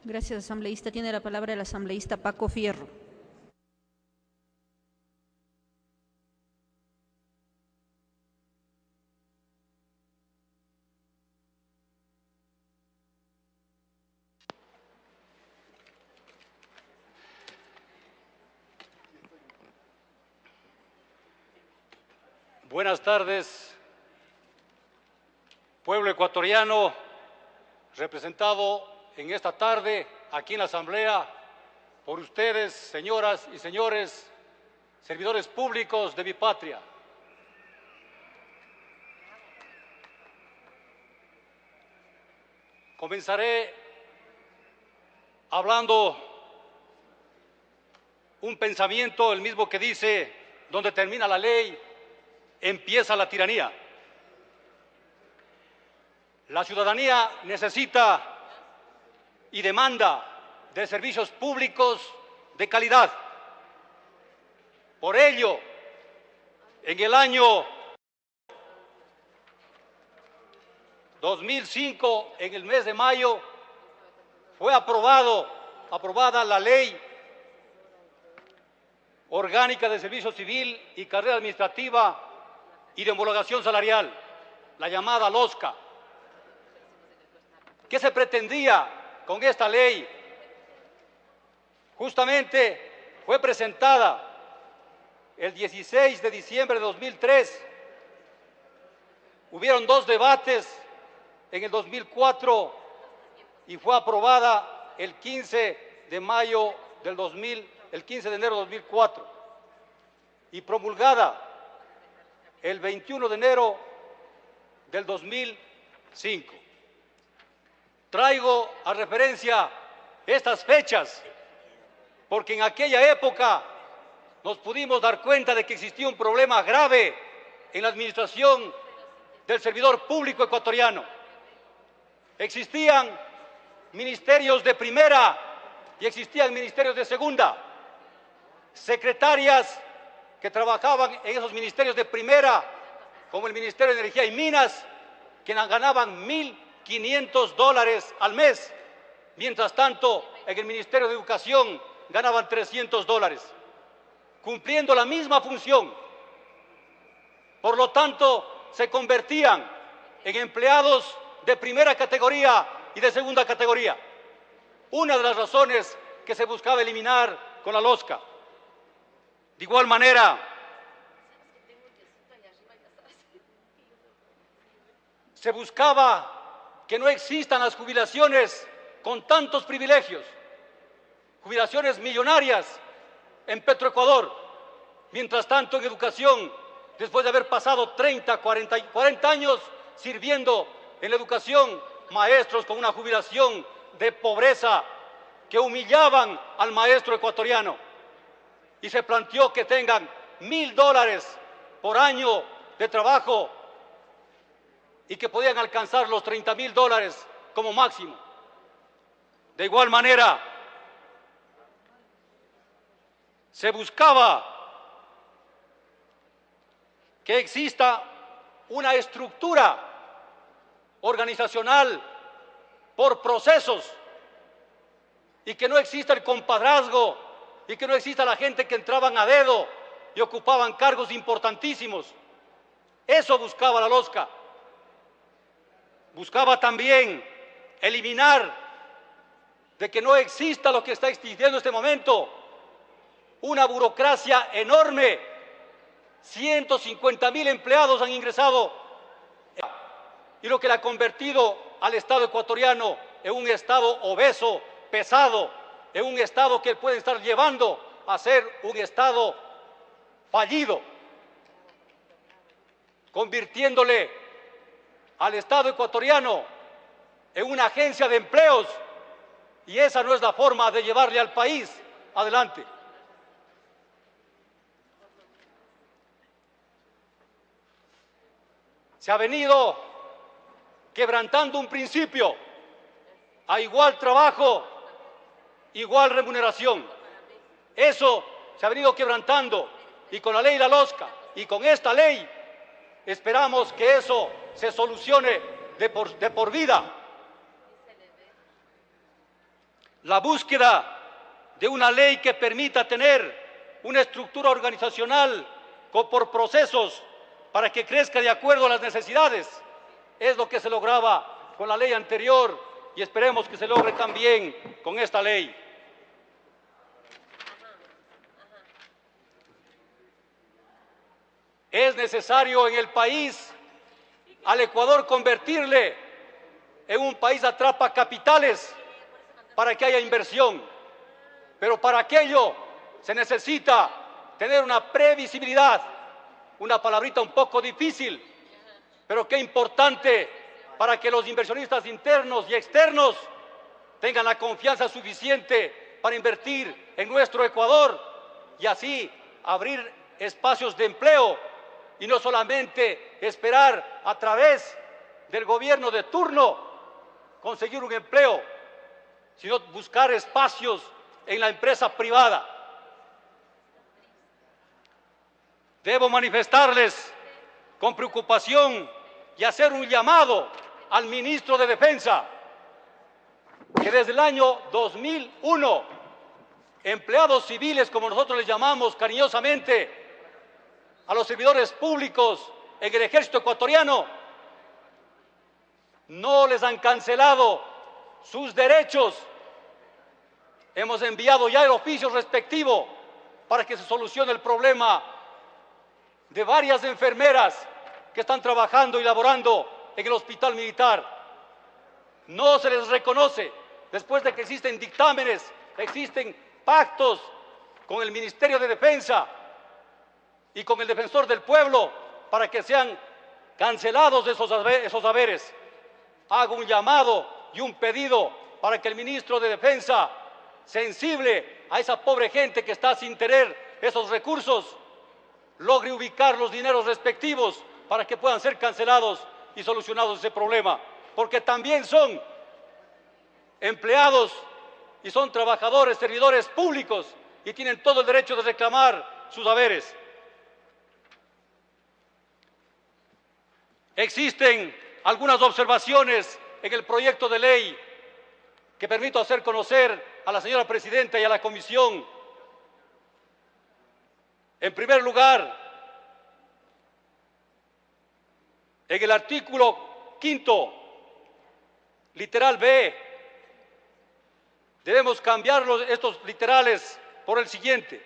Gracias, asambleísta. Tiene la palabra el asambleísta Paco Fierro. Buenas tardes, pueblo ecuatoriano, representado en esta tarde aquí en la Asamblea por ustedes, señoras y señores, servidores públicos de mi patria. Comenzaré hablando un pensamiento, el mismo que dice: donde termina la ley, empieza la tiranía. La ciudadanía necesita y demanda de servicios públicos de calidad. Por ello, en el año 2005, en el mes de mayo, fue aprobada la Ley Orgánica de Servicio Civil y Carrera Administrativa y de Homologación Salarial, la llamada LOSCA. ¿Qué se pretendía con esta ley? Justamente fue presentada el 16 de diciembre de 2003. Hubieron dos debates en el 2004 y fue aprobada el 15 de enero de 2004 y promulgada el 21 de enero del 2005. Traigo a referencia estas fechas porque en aquella época nos pudimos dar cuenta de que existía un problema grave en la administración del servidor público ecuatoriano. Existían ministerios de primera y existían ministerios de segunda. Secretarias que trabajaban en esos ministerios de primera, como el Ministerio de Energía y Minas, que ganaban $1.500 al mes. Mientras tanto, en el Ministerio de Educación ganaban $300, cumpliendo la misma función. Por lo tanto, se convertían en empleados de primera categoría y de segunda categoría. Una de las razones que se buscaba eliminar con la LOSCA. De igual manera, se buscaba que no existan las jubilaciones con tantos privilegios, jubilaciones millonarias en Petroecuador. Mientras tanto, en educación, después de haber pasado 30, 40 años sirviendo en la educación, maestros con una jubilación de pobreza que humillaban al maestro ecuatoriano. Y se planteó que tengan $1.000 por año de trabajo y que podían alcanzar los $30.000 como máximo. De igual manera, se buscaba que exista una estructura organizacional por procesos y que no exista el compadrazgo y que no exista la gente que entraban a dedo y ocupaban cargos importantísimos. Eso buscaba la LOSCA. Buscaba también eliminar de que no exista lo que está existiendo en este momento, una burocracia enorme. 150.000 empleados han ingresado y lo que le ha convertido al Estado ecuatoriano en un Estado obeso, pesado, en un Estado que puede estar llevando a ser un Estado fallido, convirtiéndole al Estado ecuatoriano en una agencia de empleos, y esa no es la forma de llevarle al país adelante. Se ha venido quebrantando un principio: a igual trabajo, igual remuneración. Eso se ha venido quebrantando, y con la ley La LOSCA y con esta ley esperamos que eso se solucione de por vida. la búsqueda de una ley que permita tener una estructura organizacional por procesos para que crezca de acuerdo a las necesidades, es lo que se lograba con la ley anterior y esperemos que se logre también con esta ley. Es necesario en el país, al Ecuador, convertirle en un país atrapa capitales para que haya inversión. Pero para aquello se necesita tener una previsibilidad, una palabrita un poco difícil, pero qué importante para que los inversionistas internos y externos tengan la confianza suficiente para invertir en nuestro Ecuador y así abrir espacios de empleo y no solamente esperar a través del gobierno de turno conseguir un empleo, sino buscar espacios en la empresa privada. Debo manifestarles con preocupación y hacer un llamado al ministro de Defensa, que desde el año 2001, empleados civiles, como nosotros les llamamos cariñosamente, a los servidores públicos en el ejército ecuatoriano, no les han cancelado sus derechos. Hemos enviado ya el oficio respectivo para que se solucione el problema de varias enfermeras que están trabajando y laborando en el hospital militar. No se les reconoce, después de que existen dictámenes, existen pactos con el Ministerio de Defensa y con el Defensor del Pueblo para que sean cancelados esos haberes. Hago un llamado y un pedido para que el ministro de Defensa, sensible a esa pobre gente que está sin tener esos recursos, logre ubicar los dineros respectivos para que puedan ser cancelados y solucionados ese problema, porque también son empleados y son trabajadores, servidores públicos y tienen todo el derecho de reclamar sus haberes. Existen algunas observaciones en el proyecto de ley que permito hacer conocer a la señora presidenta y a la comisión. En primer lugar, en el artículo 5, literal B, debemos cambiar estos literales por el siguiente.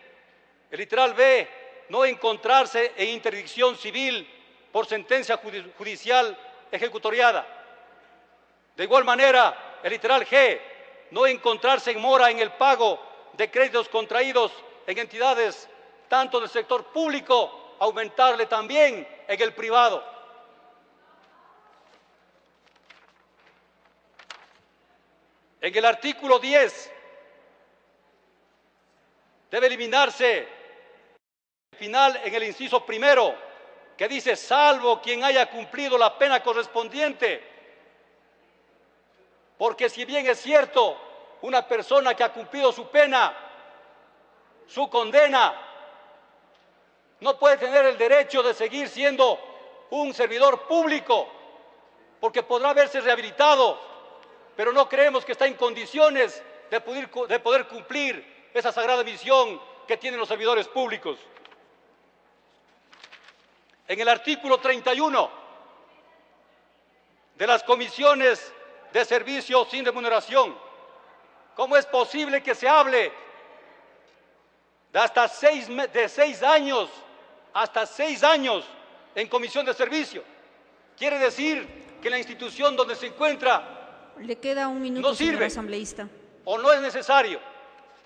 El literal B, no encontrarse en interdicción civil por sentencia judicial ejecutoriada. De igual manera, el literal G, no encontrarse en mora en el pago de créditos contraídos en entidades tanto del sector público, aumentarle también en el privado. En el artículo 10 debe eliminarse el final en el inciso primero, que dice, salvo quien haya cumplido la pena correspondiente. Porque si bien es cierto, una persona que ha cumplido su pena, su condena, no puede tener el derecho de seguir siendo un servidor público, porque podrá haberse rehabilitado, pero no creemos que está en condiciones de poder cumplir esa sagrada misión que tienen los servidores públicos. En el artículo 31 de las comisiones de servicio sin remuneración, ¿cómo es posible que se hable de hasta 6 años, hasta 6 años en comisión de servicio? Quiere decir que la institución donde se encuentra le queda un minuto, no sirve, señor asambleísta, o no es necesario.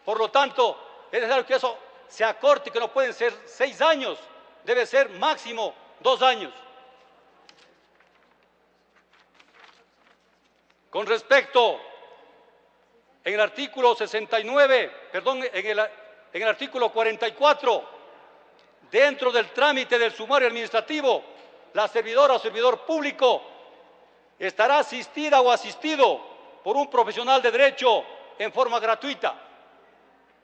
Por lo tanto, es necesario que eso se acorte, que no pueden ser 6 años, debe ser máximo 2 años. Con respecto, en el artículo 69, perdón, en el artículo 44, dentro del trámite del sumario administrativo, la servidora o servidor público estará asistida o asistido por un profesional de derecho en forma gratuita,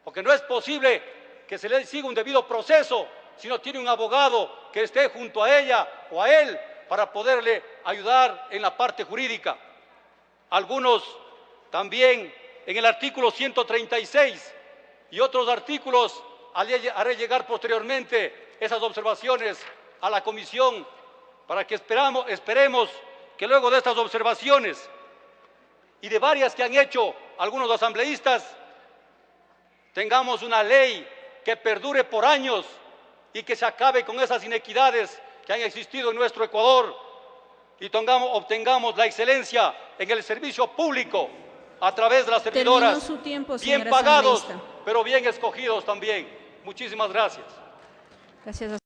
porque no es posible que se le siga un debido proceso si no tiene un abogado que esté junto a ella o a él para poderle ayudar en la parte jurídica. Algunos también en el artículo 136 y otros artículos. Haré llegar posteriormente esas observaciones a la comisión para que esperemos que luego de estas observaciones y de varias que han hecho algunos asambleístas, tengamos una ley que perdure por años y que se acabe con esas inequidades que han existido en nuestro Ecuador y obtengamos la excelencia en el servicio público a través de las servidoras. Terminó su tiempo, bien señor pagados, asambleísta. pero bien escogidos también. Muchísimas gracias. Gracias.